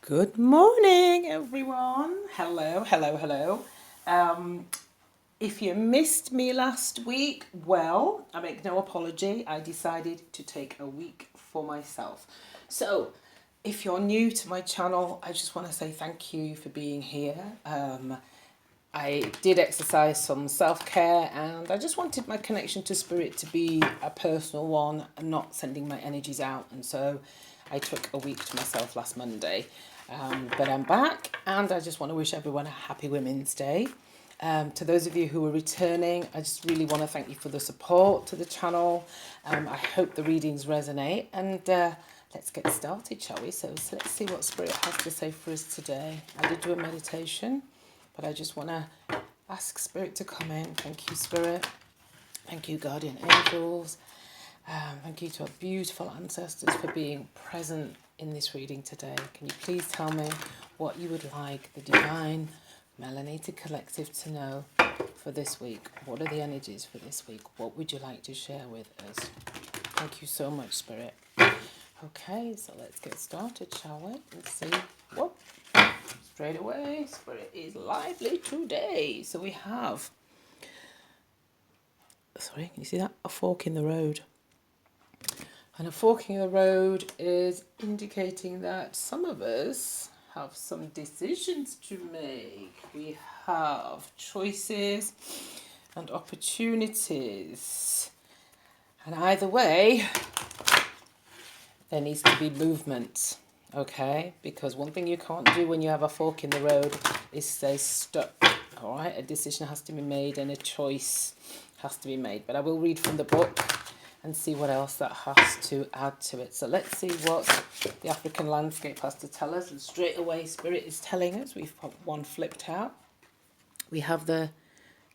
Good morning, everyone. Hello, hello, hello. If you missed me last week, well, I make no apology. I decided to take a week for myself. So, if you're new to my channel, I just want to say thank you for being here. I did exercise some self-care and I just wanted my connection to spirit to be a personal one and not sending my energies out. And so I took a week to myself last Monday. But I'm back and I just want to wish everyone a happy Women's Day. To those of you who are returning, I just really want to thank you for the support to the channel. I hope the readings resonate and let's get started, shall we? So let's see what Spirit has to say for us today. I did do a meditation, but I just want to ask Spirit to come in. Thank you, Spirit. Thank you, Guardian Angels. Thank you to our beautiful ancestors for being present in this reading today. Can you please tell me what you would like the Divine Melanated Collective to know for this week? What are the energies for this week? What would you like to share with us? Thank you so much, Spirit. Okay, so let's get started, shall we? Let's see. Whoop. Straight away, Spirit is lively today. So we have, sorry, can you see that? A fork in the road. And a fork in the road is indicating that some of us have some decisions to make. We have choices and opportunities. And either way, there needs to be movement, okay? Because one thing you can't do when you have a fork in the road is stay stuck, all right? A decision has to be made and a choice has to be made. But I will read from the book and see what else that has to add to it. So let's see what the African landscape has to tell us. And straight away, Spirit is telling us. We've got one flipped out. We have the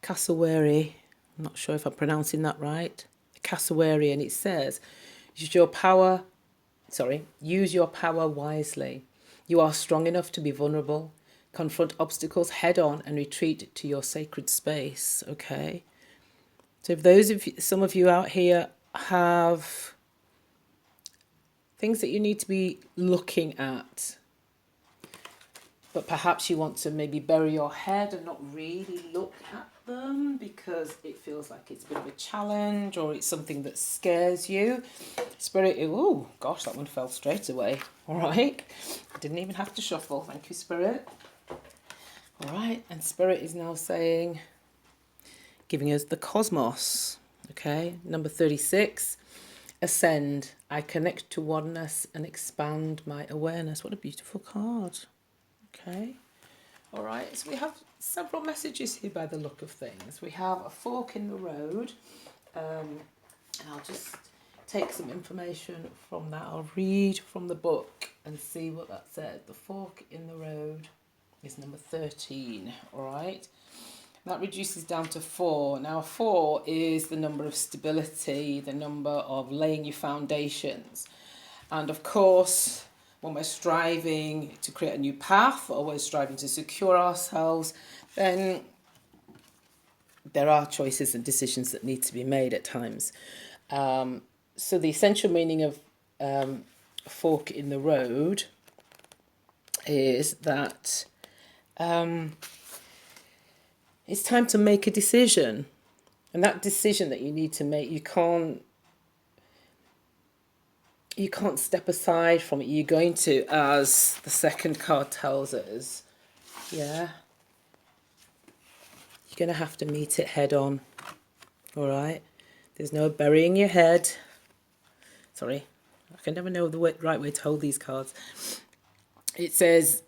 cassowary. I'm not sure if I'm pronouncing that right. The cassowary, and it says, use your power wisely. You are strong enough to be vulnerable. Confront obstacles head on and retreat to your sacred space, okay? So if some of you out here have things that you need to be looking at, but perhaps you want to maybe bury your head and not really look at them because it feels like it's a bit of a challenge or it's something that scares you. Spirit, oh gosh, that one fell straight away. All right, I didn't even have to shuffle. Thank you, Spirit. All right, and Spirit is now saying, giving us the cosmos. Okay, number 36, ascend. I connect to oneness and expand my awareness. What a beautiful card. Okay, all right, so we have several messages here by the look of things. We have a fork in the road, and I'll just take some information from that. I'll read from the book and see what that said. The fork in the road is number 13, all right? That reduces down to 4. Now 4 is the number of stability, the number of laying your foundations. And of course, when we're striving to create a new path or we're striving to secure ourselves, then there are choices and decisions that need to be made at times. So the essential meaning of fork in the road is that it's time to make a decision. And that decision that you need to make, you can't step aside from it. You're going to, as the second card tells us, yeah, you're going to have to meet it head on. All right? There's no burying your head. Sorry, I can never know the right way to hold these cards. It says,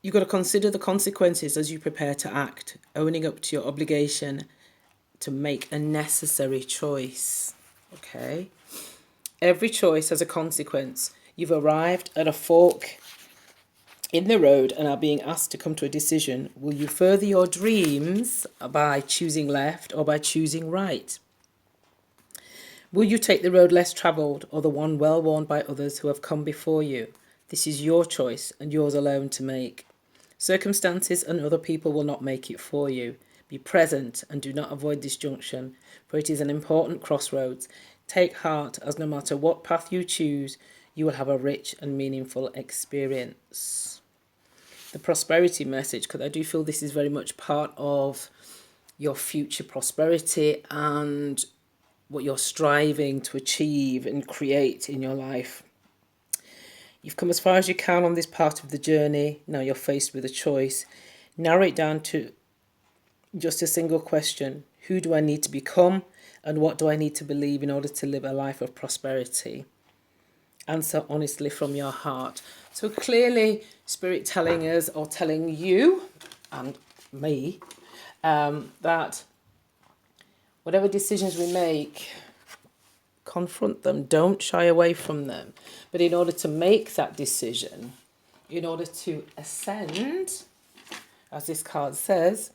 you've got to consider the consequences as you prepare to act, owning up to your obligation to make a necessary choice. Okay? Every choice has a consequence. You've arrived at a fork in the road and are being asked to come to a decision. Will you further your dreams by choosing left or by choosing right? Will you take the road less travelled or the one well worn by others who have come before you? This is your choice and yours alone to make. Circumstances and other people will not make it for you. Be present and do not avoid this junction, for it is an important crossroads. Take heart, as no matter what path you choose, you will have a rich and meaningful experience. The prosperity message, because I do feel this is very much part of your future prosperity and what you're striving to achieve and create in your life. You've come as far as you can on this part of the journey. Now you're faced with a choice. Narrow it down to just a single question. Who do I need to become? And what do I need to believe in order to live a life of prosperity? Answer honestly from your heart. So clearly, Spirit telling us, or telling you and me, that whatever decisions we make, confront them, don't shy away from them. But in order to make that decision, in order to ascend, as this card says,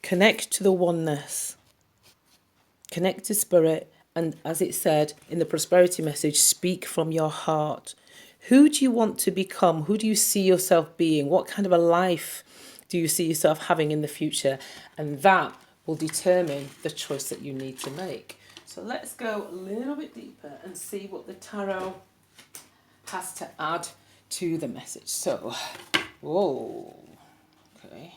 connect to the oneness, connect to Spirit, and as it said in the prosperity message, speak from your heart. Who do you want to become? Who do you see yourself being? What kind of a life do you see yourself having in the future? And that will determine the choice that you need to make. So let's go a little bit deeper and see what the tarot has to add to the message. So, whoa, okay.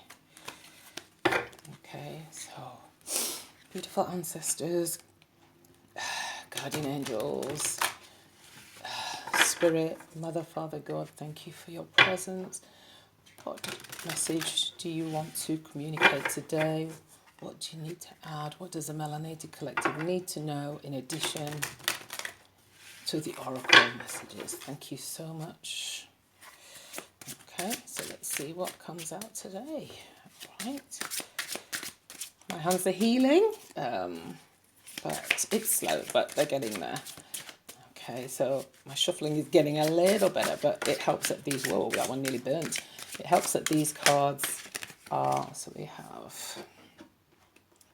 Okay, so beautiful ancestors, guardian angels, Spirit, Mother, Father, God, thank you for your presence. What message do you want to communicate today? What do you need to add? What does the Melanated Collective need to know in addition to the Oracle messages? Thank you so much. Okay, so let's see what comes out today. All right. My hands are healing, but it's slow, but they're getting there. Okay, so my shuffling is getting a little better, but it helps that these, whoa, that one nearly burnt. It helps that these cards are, so we have,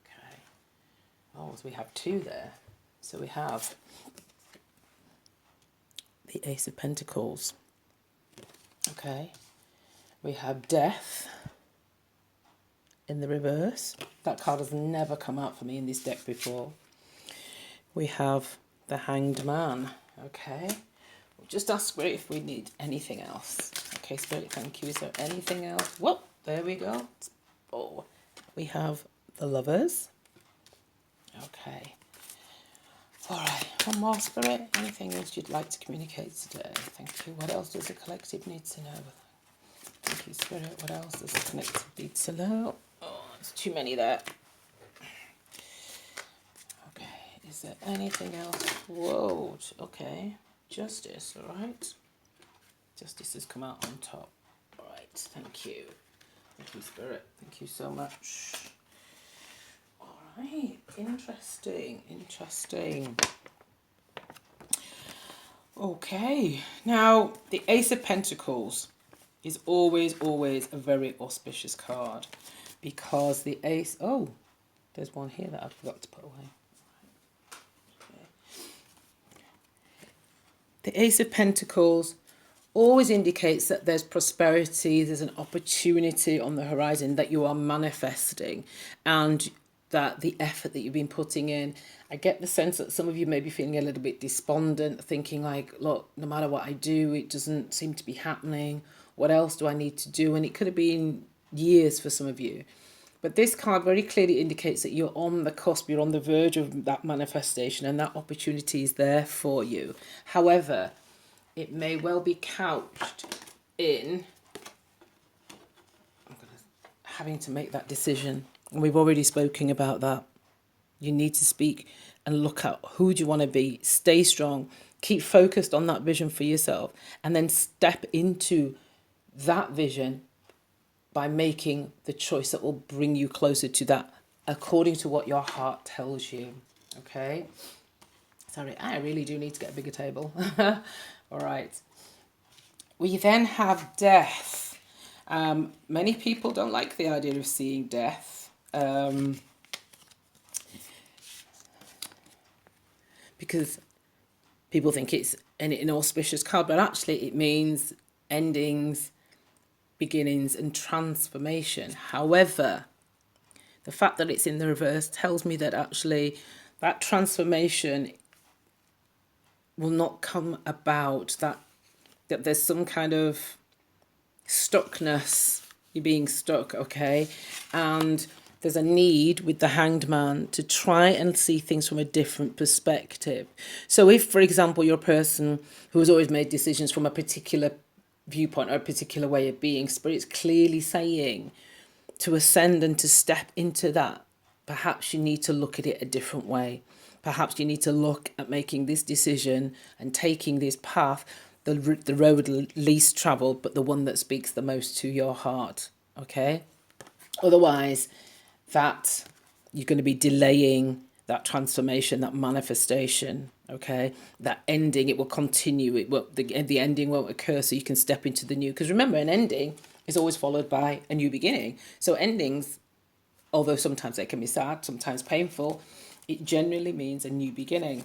okay, oh, so we have two there. So we have the Ace of Pentacles, okay. We have Death in the reverse. That card has never come out for me in this deck before. We have the Hanged Man, okay. We'll just ask Spirit if we need anything else. Okay, Spirit, thank you. Is there anything else? Whoop, there we go. Oh, we have the Lovers. Okay. All right, one more, Spirit. Anything else you'd like to communicate today? Thank you. What else does the collective need to know? Thank you, Spirit. What else does the collective need to know? Oh, there's too many there. Okay, is there anything else? Whoa, okay. Justice, all right. Justice has come out on top. All right, thank you. Thank you, Spirit. Thank you so much. All right, interesting, interesting. Okay, now the Ace of Pentacles is always a very auspicious card because the Ace, oh, there's one here that I forgot to put away. The Ace of Pentacles always indicates that there's prosperity, there's an opportunity on the horizon that you are manifesting, and that the effort that you've been putting in. I get the sense that some of you may be feeling a little bit despondent, thinking like, look, no matter what I do, it doesn't seem to be happening. What else do I need to do? And it could have been years for some of you. But this card very clearly indicates that you're on the cusp, you're on the verge of that manifestation, and that opportunity is there for you. However, it may well be couched in having to make that decision. And we've already spoken about that. You need to speak and look at who do you want to be. Stay strong. Keep focused on that vision for yourself. And then step into that vision by making the choice that will bring you closer to that according to what your heart tells you. Okay? Sorry, I really do need to get a bigger table. All right. We then have Death. Many people don't like the idea of seeing death. Because people think it's an inauspicious card, but actually it means endings, beginnings and transformation. However, the fact that it's in the reverse tells me that actually that transformation will not come about, that there's some kind of stuckness, you're being stuck, okay? And there's a need with the Hanged Man to try and see things from a different perspective. So if, for example, you're a person who has always made decisions from a particular viewpoint or a particular way of being, Spirit's clearly saying to ascend and to step into that, perhaps you need to look at it a different way. Perhaps you need to look at making this decision and taking this path, the road least travelled, but the one that speaks the most to your heart, okay? Otherwise, that you're going to be delaying that transformation, that manifestation, okay? That ending, it will continue. It will, the ending won't occur, so you can step into the new. Because remember, an ending is always followed by a new beginning. So endings, although sometimes they can be sad, sometimes painful, it generally means a new beginning,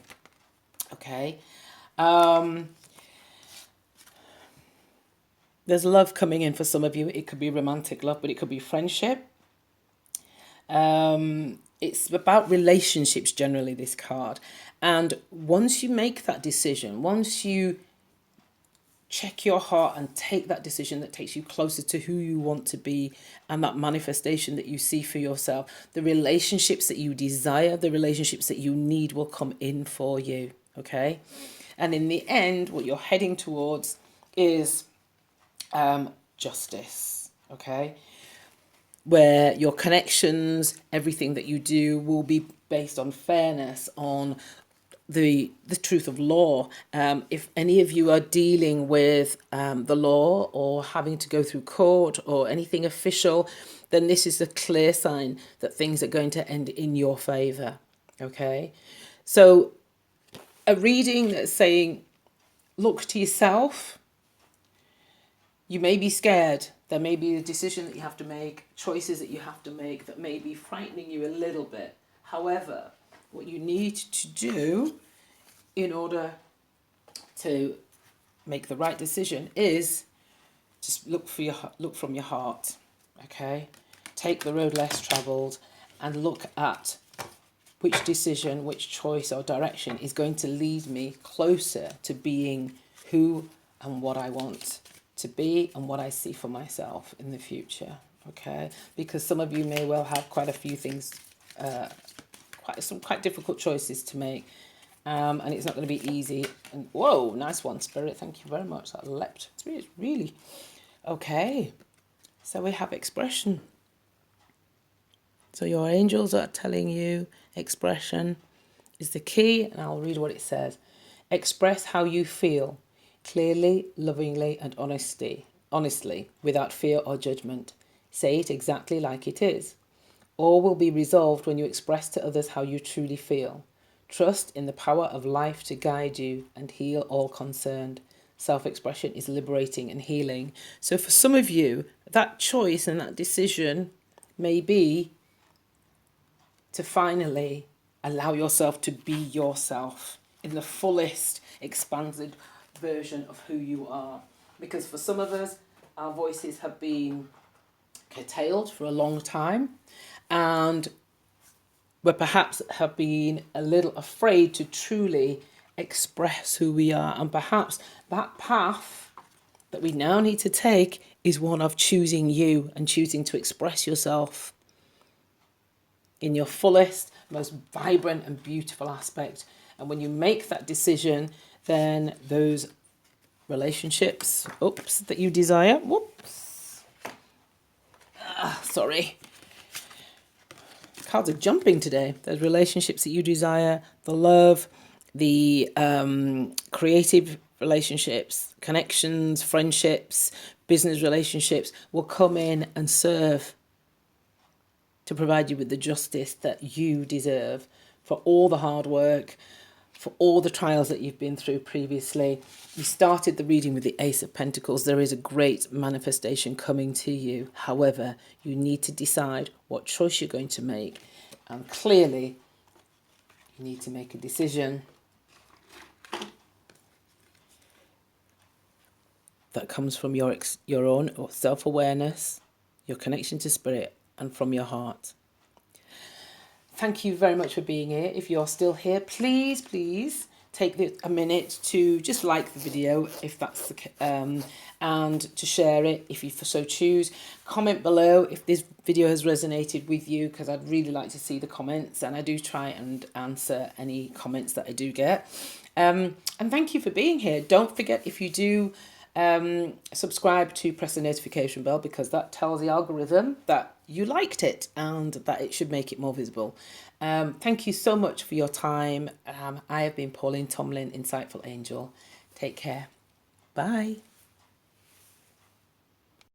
okay? There's love coming in for some of you. It could be romantic love, but it could be friendship. It's about relationships generally, this card. And once you make that decision, once you check your heart and take that decision that takes you closer to who you want to be and that manifestation that you see for yourself, the relationships that you desire, the relationships that you need will come in for you, okay? And in the end, what you're heading towards is justice, okay? Where your connections, everything that you do will be based on fairness, on the truth of law. If any of you are dealing with the law or having to go through court or anything official, then this is a clear sign that things are going to end in your favour, okay? So a reading that's saying, look to yourself. You may be scared. There may be a decision that you have to make, choices that you have to make that may be frightening you a little bit. However, what you need to do in order to make the right decision is just look from your heart, okay? Take the road less travelled and look at which decision, which choice or direction is going to lead me closer to being who and what I want to be and what I see for myself in the future, okay? Because some of you may well have quite a few things, quite difficult choices to make, and it's not going to be easy. And whoa, nice one, Spirit. Thank you very much. That leapt. It's really okay. So we have expression. So your angels are telling you expression is the key, and I'll read what it says. Express how you feel, clearly, lovingly, and honestly, without fear or judgment. Say it exactly like it is. All will be resolved when you express to others how you truly feel. Trust in the power of life to guide you and heal all concerned. Self-expression is liberating and healing. So for some of you, that choice and that decision may be to finally allow yourself to be yourself in the fullest expanded version of who you are. Because for some of us, our voices have been curtailed for a long time, and we perhaps have been a little afraid to truly express who we are. And perhaps that path that we now need to take is one of choosing you and choosing to express yourself in your fullest, most vibrant and beautiful aspect. And when you make that decision, then those relationships, that you desire, sorry. Cards are jumping today. Those relationships that you desire, the love, the creative relationships, connections, friendships, business relationships will come in and serve to provide you with the justice that you deserve for all the hard work, for all the trials that you've been through previously. You started the reading with the Ace of Pentacles. There is a great manifestation coming to you. However, you need to decide what choice you're going to make. And clearly, you need to make a decision that comes from your own self-awareness, your connection to spirit, and from your heart. Thank you very much for being here. If you're still here, please take a minute to just like the video if that's and to share it if you so choose. Comment below if this video has resonated with you, because I'd really like to see the comments, and I do try and answer any comments that I do get. And thank you for being here. Don't forget, if you do subscribe, to press the notification bell, because that tells the algorithm that you liked it and that it should make it more visible. Thank you so much for your time. I have been Pauline Tomlin, Insightful Angel. Take care. Bye.